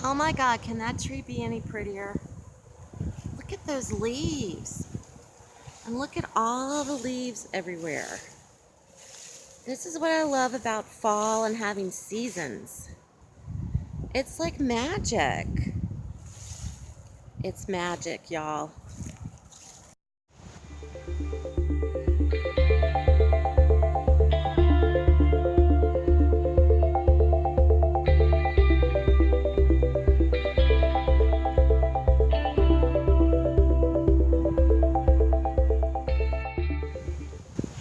Oh my God, can that tree be any prettier? Look at those leaves. And look at all the leaves everywhere. This is what I love about fall and having seasons. It's like magic. It's magic, y'all.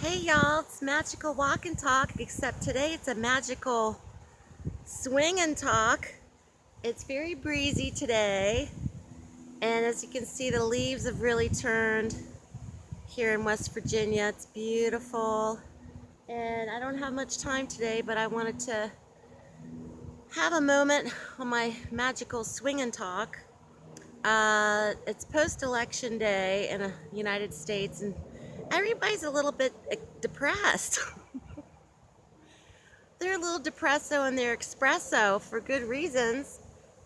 Hey y'all, it's Magical Walk and Talk, except today it's a magical swing and talk. It's very breezy today, and as you can see, the leaves have really turned here in West Virginia. It's beautiful, and I don't have much time today, but I wanted to have a moment on my magical swing and talk. It's post-election day in the United States, and everybody's a little bit depressed. They're a little depresso in their espresso for good reasons.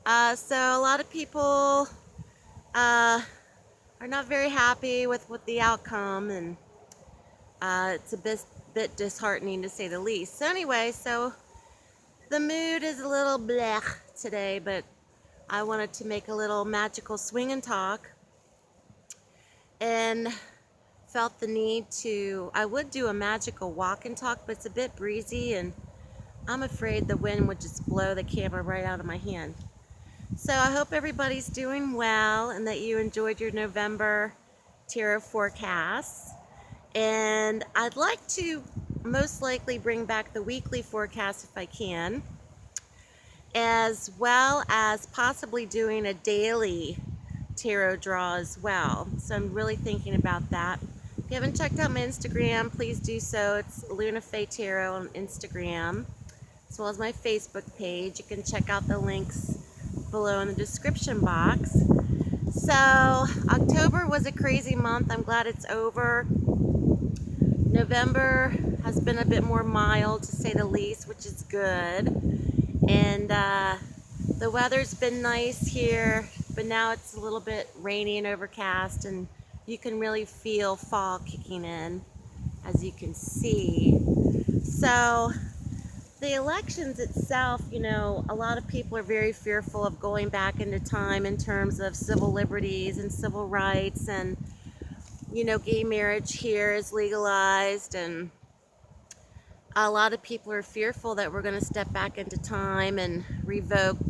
So a lot of people are not very happy with the outcome, and it's a bit disheartening to say the least. So anyway, so the mood is a little blech today, but I wanted to make a little magical swing and talk, and felt the need to, I would do a magical walk and talk, but it's a bit breezy, and I'm afraid the wind would just blow the camera right out of my hand. So I hope everybody's doing well and that you enjoyed your November tarot forecasts. And I'd like to most likely bring back the weekly forecast if I can, as well as possibly doing a daily tarot draw as well. So I'm really thinking about that. If you haven't checked out my Instagram, please do so. It's lunafaetarot on Instagram, as well as my Facebook page. You can check out the links below in the description box. So October was a crazy month. I'm glad it's over. November has been a bit more mild, to say the least, which is good. And the weather's been nice here, but now it's a little bit rainy and overcast, and you can really feel fall kicking in, as you can see. So the elections itself, you know, a lot of people are very fearful of going back into time in terms of civil liberties and civil rights, and you know, gay marriage here is legalized, and a lot of people are fearful that we're going to step back into time and revoke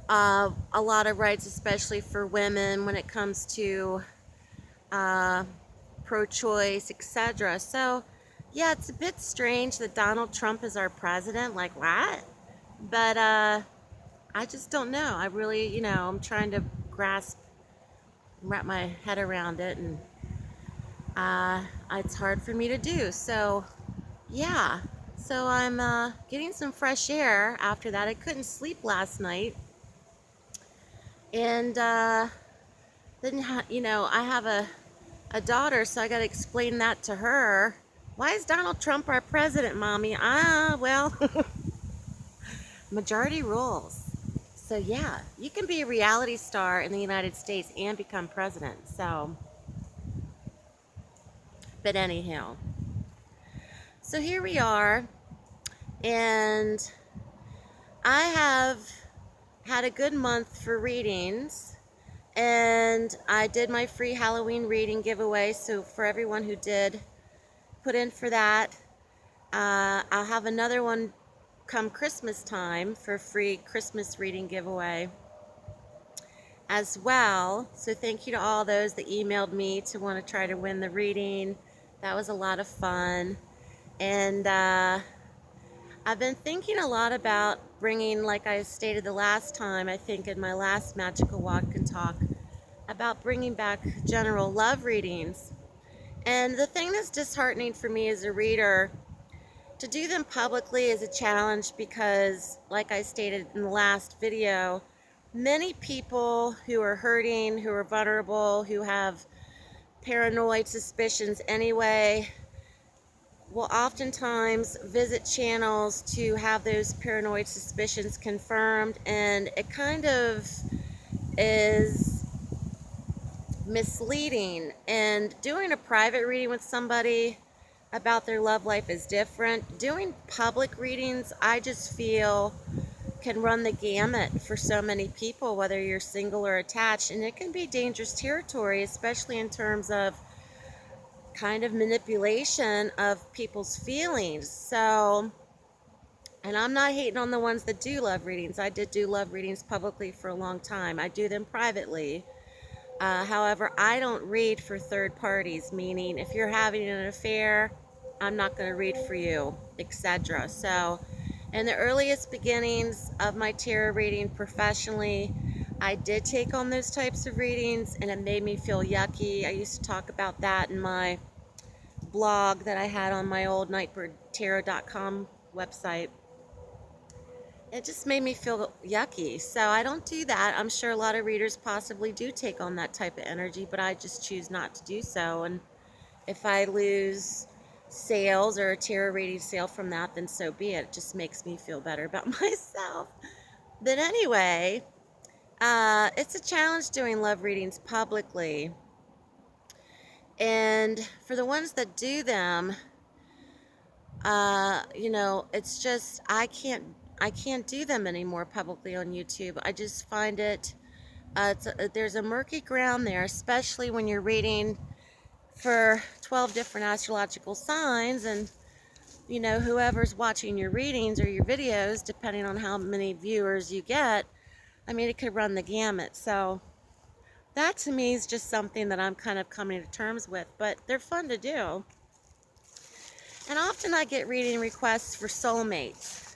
a lot of rights, especially for women when it comes to pro-choice, etc. So yeah, it's a bit strange that Donald Trump is our president. Like, what? But I just don't know. I really, you know, I'm trying to wrap my head around it, and it's hard for me to do. So yeah, so I'm getting some fresh air after that. I couldn't sleep last night, and then you know, I have a daughter, so I got to explain that to her. Why is Donald Trump our president, Mommy? Well, majority rules. So yeah, you can be a reality star in the United States and become president. So, but anyhow, so here we are, and I have had a good month for readings, and I did my free Halloween reading giveaway. So for everyone who did put in for that, I'll have another one come Christmas time for free Christmas reading giveaway as well. So thank you to all those that emailed me to want to try to win the reading. That was a lot of fun. And I've been thinking a lot about bringing, like I stated the last time, I think in my last Magical Walk and Talk, about bringing back general love readings. And the thing that's disheartening for me as a reader, to do them publicly is a challenge because, like I stated in the last video, many people who are hurting, who are vulnerable, who have paranoid suspicions anyway, will oftentimes visit channels to have those paranoid suspicions confirmed, and it kind of is misleading. And doing a private reading with somebody about their love life is different. Doing public readings, I just feel, can run the gamut for so many people, whether you're single or attached, and it can be dangerous territory, especially in terms of kind of manipulation of people's feelings. So, and I'm not hating on the ones that do love readings. I did do love readings publicly for a long time. I do them privately. However, I don't read for third parties, meaning if you're having an affair, I'm not going to read for you, etc. So, in the earliest beginnings of my tarot reading professionally, I did take on those types of readings, and it made me feel yucky. I used to talk about that in my blog that I had on my old nightbirdtarot.com website. It just made me feel yucky. So I don't do that. I'm sure a lot of readers possibly do take on that type of energy, but I just choose not to do so. And if I lose sales or a tarot reading sale from that, then so be it. It just makes me feel better about myself. But anyway, it's a challenge doing love readings publicly. And for the ones that do them, it's just I can't do them anymore publicly on YouTube. I just find it there's a murky ground there, especially when you're reading for 12 different astrological signs, and whoever's watching your readings or your videos, depending on how many viewers you get, I mean, it could run the gamut. So that to me is just something that I'm kind of coming to terms with, but they're fun to do. And often I get reading requests for soulmates.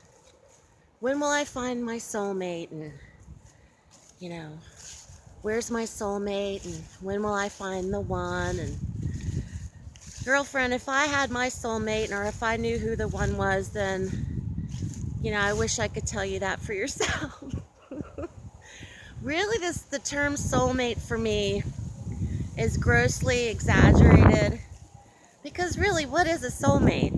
When will I find my soulmate? And, where's my soulmate? And when will I find the one? And, girlfriend, if I had my soulmate, or if I knew who the one was, then, I wish I could tell you that for yourself. Really, the term soulmate for me is grossly exaggerated. Because really, what is a soulmate?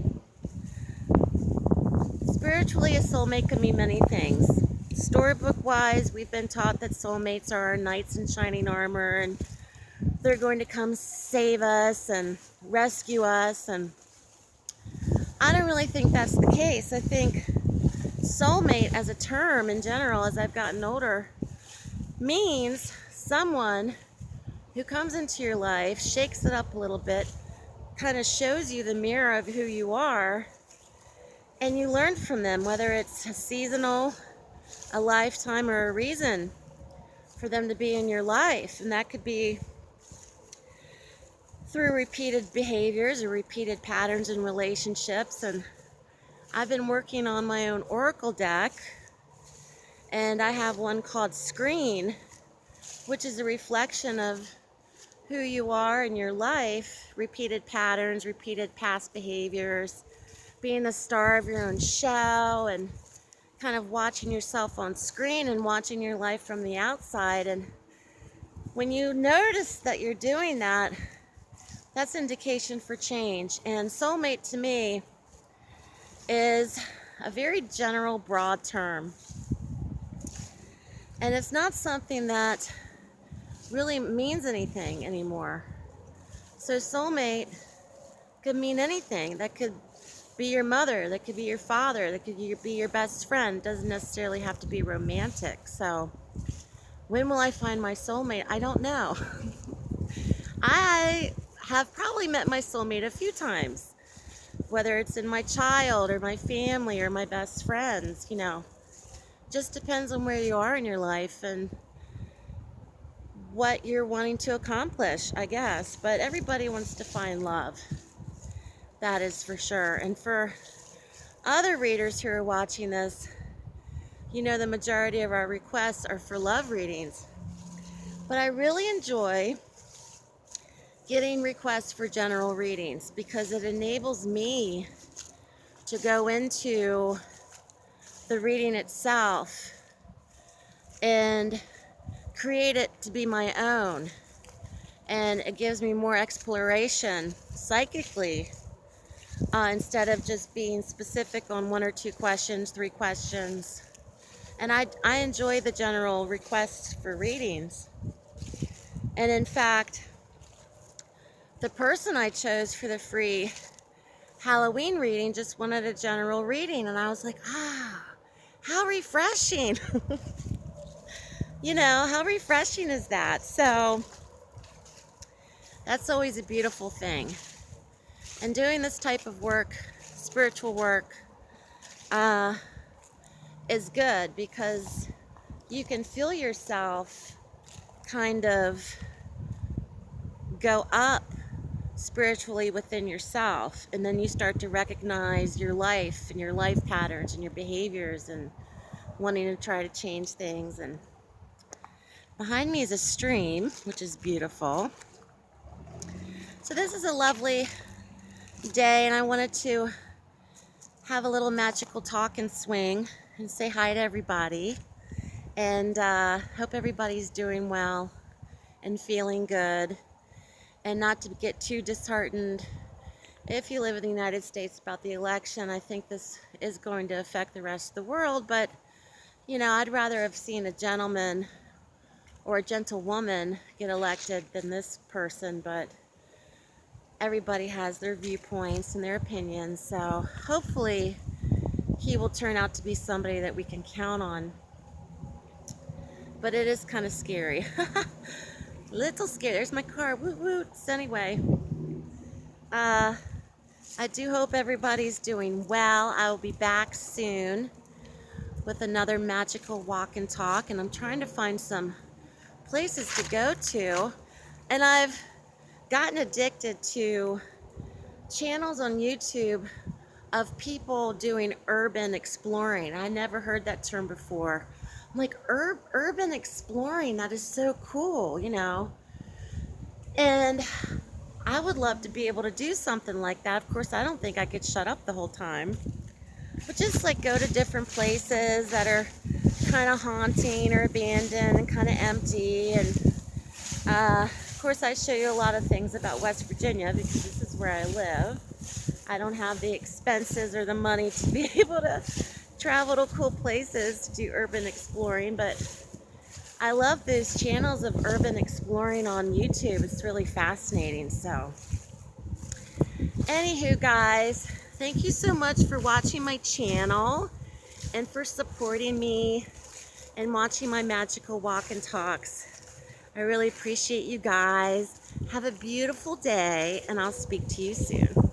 Spiritually, a soulmate can mean many things. Storybook-wise, we've been taught that soulmates are our knights in shining armor, and they're going to come save us and rescue us, and I don't really think that's the case. I think soulmate as a term in general, as I've gotten older, means someone who comes into your life, shakes it up a little bit, kind of shows you the mirror of who you are, and you learn from them, whether it's a seasonal, a lifetime, or a reason for them to be in your life. And that could be through repeated behaviors or repeated patterns in relationships. And I've been working on my own oracle deck, and I have one called Screen, which is a reflection of who you are in your life, repeated patterns, repeated past behaviors, being the star of your own show, and kind of watching yourself on screen and watching your life from the outside. And when you notice that you're doing that, that's indication for change. And soulmate to me is a very general, broad term. And it's not something that really means anything anymore. So soulmate could mean anything. That could be your mother, that could be your father, that could be your best friend. It doesn't necessarily have to be romantic. So when will I find my soulmate? I don't know. I have probably met my soulmate a few times, whether it's in my child or my family or my best friends. Just depends on where you are in your life and what you're wanting to accomplish, I guess. But everybody wants to find love. That is for sure. And for other readers who are watching this, the majority of our requests are for love readings. But I really enjoy getting requests for general readings because it enables me to go into the reading itself and create it to be my own. And it gives me more exploration psychically instead of just being specific on 1 or 2 questions, 3 questions. And I enjoy the general requests for readings. And in fact, the person I chose for the free Halloween reading just wanted a general reading, and I was like, how refreshing. You know, how refreshing is that? So that's always a beautiful thing. And doing this type of work, spiritual work, is good because you can feel yourself kind of go up spiritually within yourself, and then you start to recognize your life and your life patterns and your behaviors and wanting to try to change things. And behind me is a stream, which is beautiful. So this is a lovely day, and I wanted to have a little magical talk and swing and say hi to everybody, and hope everybody's doing well and feeling good, and not to get too disheartened if you live in the United States about the election. I think this is going to affect the rest of the world, but you know, I'd rather have seen a gentleman or a gentlewoman get elected than this person, but everybody has their viewpoints and their opinions, so hopefully he will turn out to be somebody that we can count on. But it is kind of scary. Little scary. There's my car. Woot woot. So anyway, I do hope everybody's doing well. I will be back soon with another magical walk and talk, and I'm trying to find some places to go to. And I've gotten addicted to channels on YouTube of people doing urban exploring. I never heard that term before. I'm like, urban exploring, that is so cool, you know. And I would love to be able to do something like that. Of course, I don't think I could shut up the whole time. But just like go to different places that are kind of haunting or abandoned and kind of empty. And of course, I show you a lot of things about West Virginia because this is where I live. I don't have the expenses or the money to be able to travel to cool places to do urban exploring, but I love those channels of urban exploring on YouTube. It's really fascinating. So anywho, guys, thank you so much for watching my channel and for supporting me and watching my magical walk and talks. I really appreciate you guys. Have a beautiful day, and I'll speak to you soon.